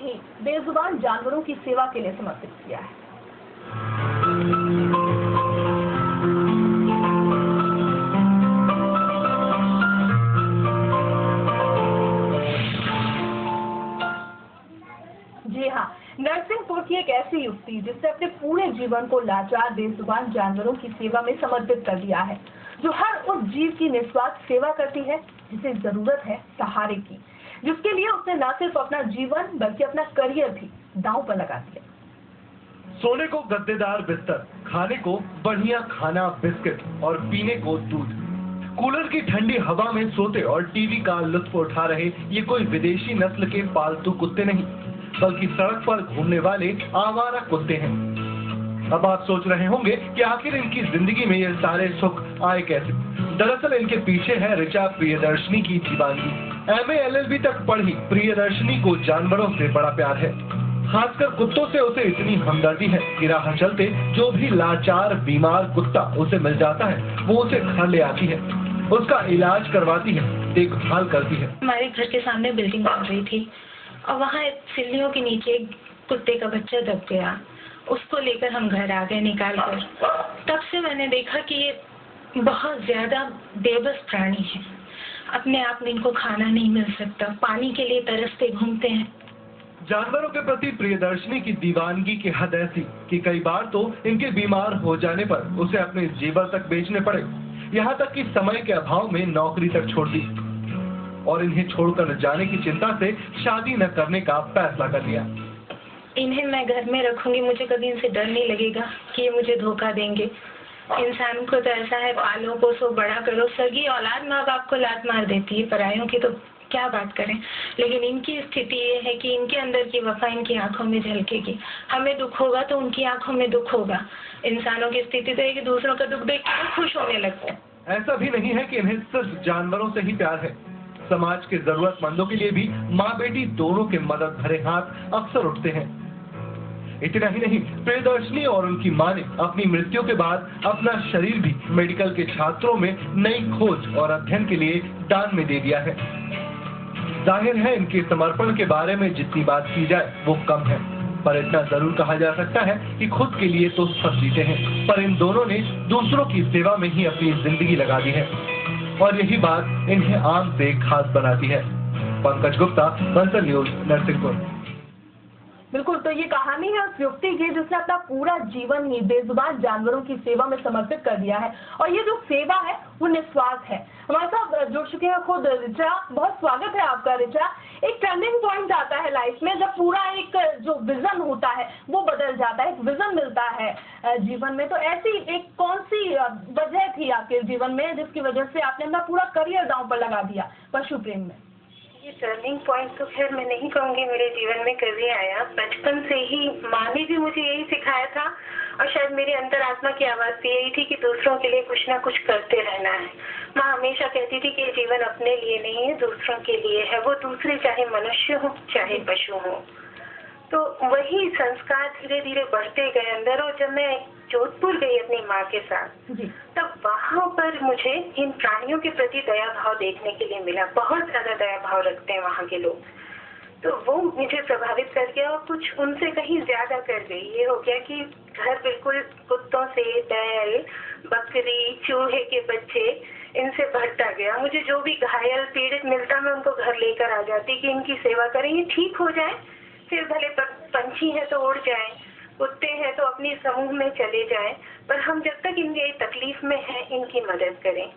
ही बेजुबान जानवरों की सेवा के लिए समर्पित किया है। जी हाँ, नरसिंहपुर की एक ऐसी युवती जिसने अपने पूरे जीवन को लाचार बेजुबान जानवरों की सेवा में समर्पित कर दिया है, जो हर उस जीव की निस्वार्थ सेवा करती है जिसे जरूरत है सहारे की, जिसके लिए उसने न सिर्फ अपना जीवन बल्कि अपना करियर भी दांव पर लगा दिया। सोने को गद्देदार बिस्तर, खाने को बढ़िया खाना बिस्किट और पीने को दूध, कूलर की ठंडी हवा में सोते और टीवी का लुत्फ उठा रहे ये कोई विदेशी नस्ल के पालतू कुत्ते नहीं, बल्कि सड़क पर घूमने वाले आवारा कुत्ते हैं। अब आप सोच रहे होंगे कि आखिर इनकी जिंदगी में ये सारे सुख आए कैसे। दरअसल इनके पीछे है ऋचा प्रियदर्शनी की दीवानगी। MA LLB तक पढ़ी प्रियदर्शनी को जानवरों से बड़ा प्यार है, खासकर कुत्तों से उसे इतनी हमदर्दी है कि राह चलते जो भी लाचार बीमार कुत्ता उसे मिल जाता है वो उसे घर ले आती है, उसका इलाज करवाती है, देखभाल करती है। हमारे घर के सामने बिल्डिंग बन रही थी और वहाँ सीढ़ियों के नीचे एक कुत्ते का बच्चा दब गया। उसको लेकर हम घर आ गए निकाल कर। तब से मैंने देखा कि ये बहुत ज्यादा बेबस प्राणी है। अपने आप में इनको खाना नहीं मिल सकता, पानी के लिए तरसते घूमते हैं। जानवरों के प्रति प्रियदर्शनी की दीवानगी की हद ऐसी कि कई बार तो इनके बीमार हो जाने पर उसे अपने जेवर तक बेचने पड़े, यहाँ तक कि समय के अभाव में नौकरी तक छोड़ दी और इन्हें छोड़कर जाने की चिंता से शादी न करने का फैसला कर लिया। इन्हें मैं घर में रखूंगी, मुझे कभी इनसे डर नहीं लगेगा कि ये मुझे धोखा देंगे। इंसान को तो ऐसा है, पालो को सो बड़ा करो। सगी औलाद माँ बाप को लात मार देती है, परायों की तो क्या बात करें। लेकिन इनकी स्थिति ये है कि इनके अंदर की वफा इनकी आंखों में झलकेगी। हमें दुख होगा तो उनकी आंखों में दुख होगा। इंसानों की स्थिति तो है कि दूसरों का दुख देख कर खुश होने लगते हैं। ऐसा भी नहीं है कि इन्हें सिर्फ जानवरों से ही प्यार है, समाज के जरूरतमंदों के लिए भी माँ बेटी दोनों के मदद भरे हाथ अक्सर उठते हैं। इतना ही नहीं, प्रियदर्शनी और उनकी मां ने अपनी मृत्यु के बाद अपना शरीर भी मेडिकल के छात्रों में नई खोज और अध्ययन के लिए दान में दे दिया है। जाहिर है इनके समर्पण के बारे में जितनी बात की जाए वो कम है, पर इतना जरूर कहा जा सकता है कि खुद के लिए तो सब जीते हैं, पर इन दोनों ने दूसरों की सेवा में ही अपनी जिंदगी लगा दी है और यही बात इन्हें आम से खास बनाती है। पंकज गुप्ता, बंसल न्यूज, नरसिंहपुर। बिल्कुल, तो ये कहानी है उस युवती की जिसने अपना पूरा जीवन ही बेजुबान जानवरों की सेवा में समर्पित कर दिया है और ये जो सेवा है वो निस्वार्थ है। हमारे साथ जुड़ चुके हैं खुद ऋचा। बहुत स्वागत है आपका ऋचा। एक टर्निंग पॉइंट आता है लाइफ में जब पूरा एक जो विजन होता है वो बदल जाता है, एक विजन मिलता है जीवन में। तो ऐसी एक कौन सी वजह थी आपके जीवन में जिसकी वजह से आपने अपना पूरा करियर दांव पर लगा दिया पशु प्रेम में? ये टर्निंग पॉइंट तो खैर मैं नहीं कहूँगी मेरे जीवन में कभी आया। बचपन से ही माँ ने भी मुझे यही सिखाया था और शायद मेरी अंतरात्मा की आवाज़ भी यही थी कि दूसरों के लिए कुछ ना कुछ करते रहना है। माँ हमेशा कहती थी कि ये जीवन अपने लिए नहीं है, दूसरों के लिए है। वो दूसरे चाहे मनुष्य हो चाहे पशु हो। तो वही संस्कार धीरे धीरे बढ़ते गए अंदर। और जब मैं जोधपुर गई अपनी माँ के साथ, तब वहाँ पर मुझे इन प्राणियों के प्रति दया भाव देखने के लिए मिला। बहुत ज्यादा दया भाव रखते हैं वहाँ के लोग। तो वो मुझे प्रभावित कर गया और कुछ उनसे कहीं ज्यादा कर गई। ये हो गया कि घर बिल्कुल कुत्तों से, बैल, बकरी, चूहे के बच्चे, इनसे भरता गया। मुझे जो भी घायल पीड़ित मिलता मैं उनको घर लेकर आ जाती कि इनकी सेवा करें, ये ठीक हो जाए। फिर भले पंछी है तो उड़ जाए, कुत्ते हैं तो अपनी समूह में चले जाएं, पर हम जब तक इनके तकलीफ में हैं इनकी मदद करें।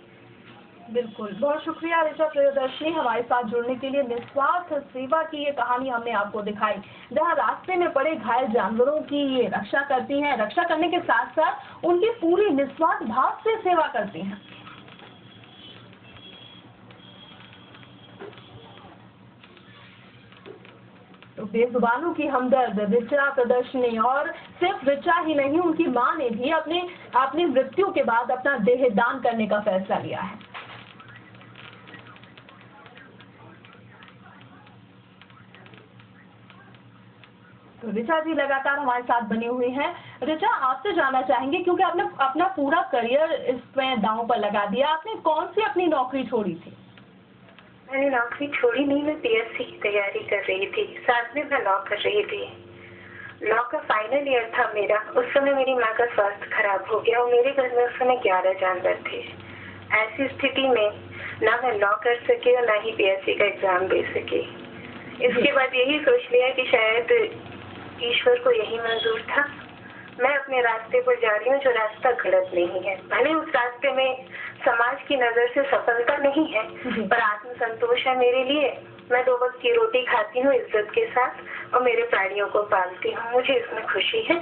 बिल्कुल, बहुत शुक्रिया ऋचा प्रियदर्शनी हमारे साथ जुड़ने के लिए। निस्वार्थ सेवा की ये कहानी हमने आपको दिखाई, जहां रास्ते में पड़े घायल जानवरों की ये रक्षा करती हैं, रक्षा करने के साथ साथ उनकी पूरी निस्वार्थ भाव से सेवा करती हैं। तो बेजुबानों की हमदर्द ऋचा प्रियदर्शनी, और सिर्फ ऋचा ही नहीं, उनकी मां ने भी अपनी मृत्यु के बाद अपना देह दान करने का फैसला लिया है। तो ऋचा जी लगातार हमारे साथ बनी हुई हैं। ऋचा, आपसे जानना चाहेंगे, क्योंकि आपने अपना पूरा करियर इसमें दांव पर लगा दिया, आपने कौन सी अपनी नौकरी छोड़ी थी? मैंने नौकरी छोड़ी नहीं, मैं पीएससी की तैयारी कर रही थी, साथ में मैं लॉ कर रही थी। लॉ का फाइनल ईयर था मेरा। उस समय मेरी माँ का स्वास्थ्य खराब हो गया और मेरे घर में उस समय 11 जानवर थे। ऐसी स्थिति में ना मैं लॉ कर सकी और ना ही पीएससी का एग्जाम दे सकी। इसके बाद यही सोच लिया कि शायद ईश्वर को यही मंजूर था। मैं अपने रास्ते पर जा रही हूँ जो रास्ता गलत नहीं है। भले उस रास्ते में समाज की नजर से सफलता नहीं है, पर आत्मसंतोष है मेरे लिए। मैं 2 वक्त की रोटी खाती हूँ इज्जत के साथ और मेरे प्राणियों को पालती हूँ, मुझे इसमें खुशी है।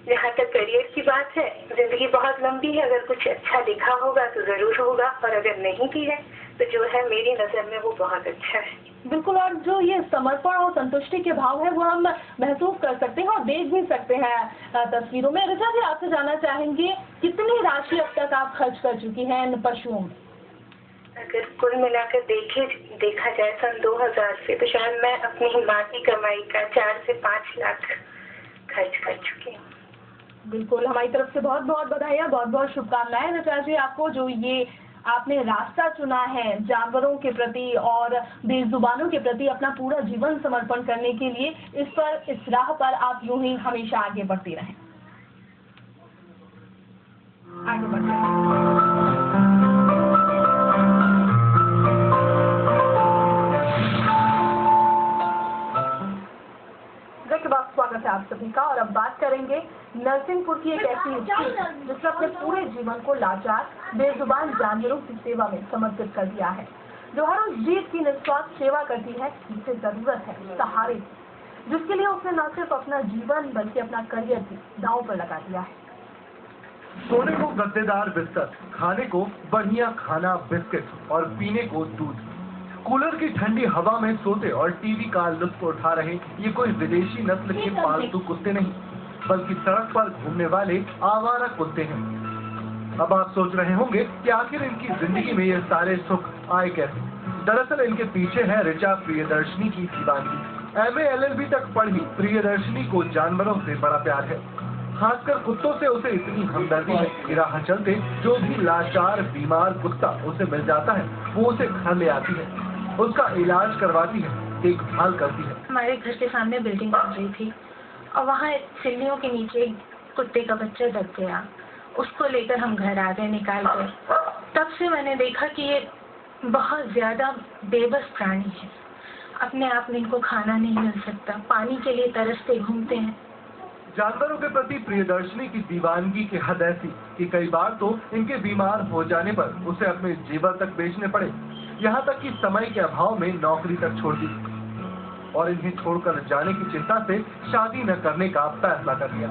जहाँ तक करियर की बात है, जिंदगी बहुत लंबी है। अगर कुछ अच्छा लिखा होगा तो जरूर होगा, और अगर नहीं भी है तो जो है मेरी नजर में वो बहुत अच्छा है। बिल्कुल, और जो ये समर्पण और संतुष्टि के भाव है वो हम महसूस कर सकते हैं और देख भी सकते हैं तस्वीरों में। ऋचा जी, आपसे जानना चाहेंगे कितनी राशि अब तक आप खर्च कर चुकी हैं इन पशुओं में? अगर कुल मिलाकर देखा जाए सन 2000 से, तो शायद मैं अपनी माँ की कमाई का 4 से 5 लाख खर्च कर चुकी हूँ। बिल्कुल, हमारी तरफ से बहुत बहुत बधाई, बहुत बहुत शुभकामनाएं ऋचा जी आपको, जो ये आपने रास्ता चुना है जानवरों के प्रति और बेजुबानों के प्रति अपना पूरा जीवन समर्पण करने के लिए। इस राह पर आप यूं ही हमेशा आगे बढ़ती रहें। आगे बढ़ते स्वागत है आप सभी का। और अब बात करेंगे नरसिंहपुर की एक ऐसी स्त्री जिसने अपने पूरे जीवन को लाचार बेजुबान जानवरों की सेवा में समर्पित कर दिया है, जो हर उस जीव की निस्वार्थ सेवा करती है जिसे जरूरत है सहारे की, जिसके लिए उसने न सिर्फ अपना जीवन बल्कि अपना करियर भी दांव पर लगा दिया है। सोने को गद्देदार बिस्तर, खाने को बढ़िया खाना बिस्किट और पीने को दूध, कूलर की ठंडी हवा में सोते और टीवी का लुत्फ उठा रहे ये कोई विदेशी नस्ल के पालतू कुत्ते नहीं, बल्कि सड़क पर घूमने वाले आवारा कुत्ते हैं। अब आप सोच रहे होंगे कि आखिर इनकी जिंदगी में ये सारे सुख आए कैसे। दरअसल इनके पीछे है ऋचा प्रियदर्शनी की दीवानगी। MA LLB तक पढ़ी प्रियदर्शनी को जानवरों से बड़ा प्यार है, खासकर कुत्तों से उसे इतनी हमदर्दी है कि राह चलते जो भी लाचार बीमार कुत्ता उसे मिल जाता है वो उसे घर ले आती है, उसका इलाज करवाती है, देखभाल करती है। हमारे घर के सामने बिल्डिंग बन रही थी और वहाँ सीढ़ियों के नीचे एक कुत्ते का बच्चा दब गया। उसको लेकर हम घर आ गए निकाल कर। तब से मैंने देखा कि ये बहुत ज्यादा बेबस प्राणी है। अपने आप में इनको खाना नहीं मिल सकता, पानी के लिए तरसते घूमते हैं। जानवरों के प्रति प्रियदर्शनी की दीवानगी की हद ऐसी कि कई बार तो इनके बीमार हो जाने पर उसे अपने जीवन तक बेचने पड़े, यहाँ तक कि समय के अभाव में नौकरी तक छोड़ दी और इन्हें छोड़कर जाने की चिंता से शादी न करने का फैसला कर लिया।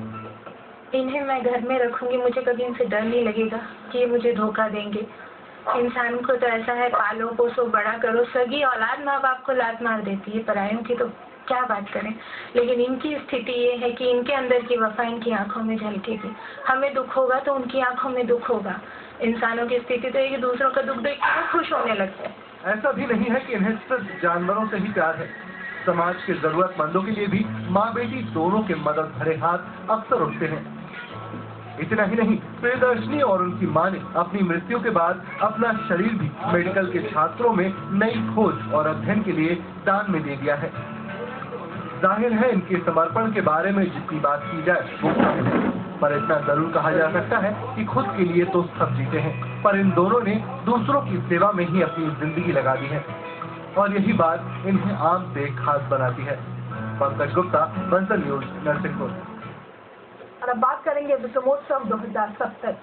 इन्हें मैं घर में रखूंगी, मुझे कभी इनसे डर नहीं लगेगा कि ये मुझे धोखा देंगे। इंसान को तो ऐसा है, पालो पोसो बड़ा करो। सगी औलाद माँ बाप को लात मार देती है, परायों की तो क्या बात करें। लेकिन इनकी स्थिति ये है कि इनके अंदर की वफा इनकी आंखों में झलकेगी। हमें दुख होगा तो उनकी आंखों में दुख होगा। इंसानों की स्थिति तो है कि दूसरों का दुख देख कर खुश होने लगते हैं। ऐसा भी नहीं है कि इन्हें सिर्फ जानवरों से ही प्यार है, समाज के जरूरतमंदों के लिए भी माँ बेटी दोनों के मदद भरे हाथ अक्सर उठते हैं। इतना ही नहीं, प्रियदर्शनी और उनकी मां ने अपनी मृत्यु के बाद अपना शरीर भी मेडिकल के छात्रों में नई खोज और अध्ययन के लिए दान में दे दिया है। जाहिर है इनके समर्पण के बारे में जितनी बात की जाए वो कम है, पर इतना जरूर कहा जा सकता है कि खुद के लिए तो सब जीते हैं, पर इन दोनों ने दूसरों की सेवा में ही अपनी जिंदगी लगा दी है और यही बात इन्हें आम से खास बनाती है। पंकज गुप्ता, बंसल न्यूज, नरसिंहपुर। और अब बात करेंगे विक्रमोत्सव 2070।